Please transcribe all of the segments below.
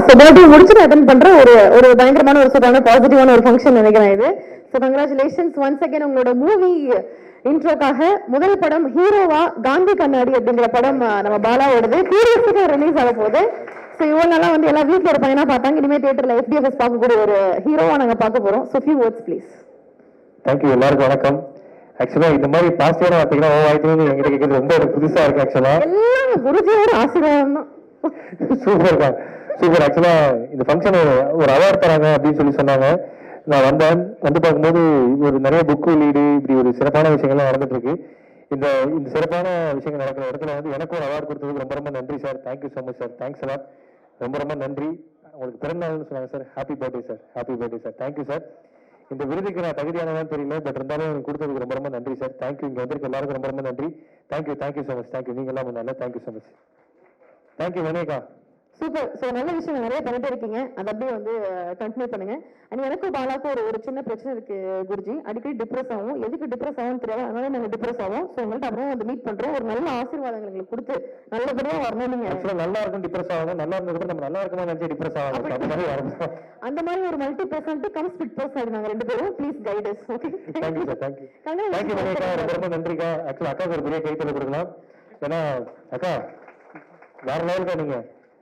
So birthday முடிச்சுட்டு attend பண்ற ஒரு ஒரு பயங்கரமான ஒரு சூப்பரான பாசிட்டிவான ஒரு ஃபங்க்ஷன் நினைக்கிறேன் இது. So congratulations once again. உங்களோட மூவி இன்ட்ரோக்காக முதல் படம் ஹீரோவா காந்தி கண்ணாடி அப்படிங்கிற படம் நம்ம பாலாவோடது ஹீரோஸுக்கு ரிலீஸ் ஆக போகுது. ஸோ இவ்வளோ நாளாக வந்து எல்லா வீட்டில் ஒரு பையனா பார்த்தாங்க, இனிமேல் தியேட்டர்ல FDFS பார்க்கக்கூடிய ஒரு ஹீரோவா நாங்கள் பார்க்க போறோம். So few words please. Thank you, எல்லாருக்கும் வணக்கம். ஆக்சுவலா இந்த மாதிரி பாசிட்டிவான பார்த்தீங்கன்னா வாய்ப்பு எங்கிட்ட கேட்கறது ரொம்ப ஒரு புதுசா இருக்கு. ஆக்சுவலா எல்லாம் குருஜியோட ஆசீர்வாதம் தான். சூப்பர் தான், சூப்பர். ஆக்சுவலா இந்த ஃபங்க்ஷன் ஒரு அவார்ட் தராங்க அப்படின்னு சொல்லி சொன்னாங்க. நான் வந்து பார்க்கும்போது ஒரு நிறைய புக் லீடு இப்படி ஒரு சிறப்பான விஷயங்கள்லாம் நடந்துட்டு இருக்கு. இந்த இந்த சிறப்பான விஷயங்கள் நடக்கிற இடத்துல வந்து எனக்கு ஒரு அவார்டு கொடுத்ததுக்கு ரொம்ப ரொம்ப நன்றி sir. Thank you so much sir. Thanks எல்லாம், ரொம்ப ரொம்ப நன்றி. உங்களுக்கு பிறந்த நாள்னு சொன்னாங்க sir. Happy birthday sir. Happy birthday sir. Thank you sir. இந்த விருதுக்கு நான் தகுதியானதான் தெரியல, பட் இருந்தாலும் எனக்கு கொடுத்ததுக்கு ரொம்ப ரொம்ப நன்றி சார். தேங்க்யூ. இங்க வந்திருக்க எல்லாருக்கும் ரொம்ப ரொம்ப நன்றி. Thank you, thank you so much. Thank you. நீங்க எல்லாம் நல்லா. Thank you so much. Thank you Vineka. Super. So நல்ல விஷயம் நிறைய பண்ணிட்டு இருக்கீங்க, அதை அப்படியே வந்து கண்டினியூ பண்ணுங்க. அண்ட் எனக்கும் பாலாக்கும் ஒரு சின்ன பிரச்சனை இருக்கு குருஜி. அடிக்கடி டிப்ரெஸ் ஆகும், எதுக்கு டிப்ரெஸ் ஆகும் தெரியாது, அதனால நாங்கள் டிப்ரெஸ் ஆகும். ஸோ உங்கள்கிட்ட அப்புறம் வந்து மீட் பண்றோம். ஒரு நல்ல ஆசீர்வாதங்கள் எங்களுக்கு கொடுத்து நல்லபடியா வரணும். நீங்க ஆக்சுவலா நல்லா இருக்கும் டிப்ரெஸ் ஆகும், நல்லா இருந்ததுக்கு நம்ம நல்லா இருக்குமா நினைச்சு டிப்ரெஸ் ஆகும். அந்த மாதிரி வரும். அந்த மாதிரி ஒரு multi personality cum split personality நாங்க ரெண்டு பேரும். Please guide us. Okay, thank you sir. Thank you. Thank you Vineka, ரொம்ப நன்றிக்கா. ஆக்சுவலா அக்காவுக்கு ஒரு பெரிய கைத்தல கொடுக்கலாம். ஏன்னா அக்கா வேற லெவலுக்கா, நீங்க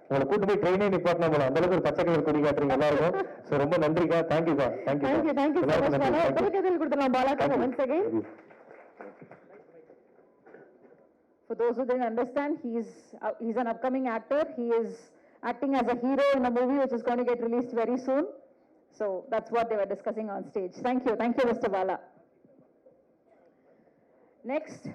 உங்களை கூட்டு போய் ட்ரெயினே நிப்பாட்டினா போல அந்த அளவுக்கு ஒரு பச்சை கலர் கொடி காட்டுறீங்க எல்லாருக்கும். ஸோ ரொம்ப நன்றிக்கா. தேங்க்யூக்கா. தேங்க்யூ. Thank you so much. கொடுத்துடலாம் பாலாக்கா once again. For those who didn't understand, he's an upcoming actor. He is acting as a hero in a movie which is going to get released very soon. So that's what they were discussing on stage. Thank you, Mr. Bala. Next.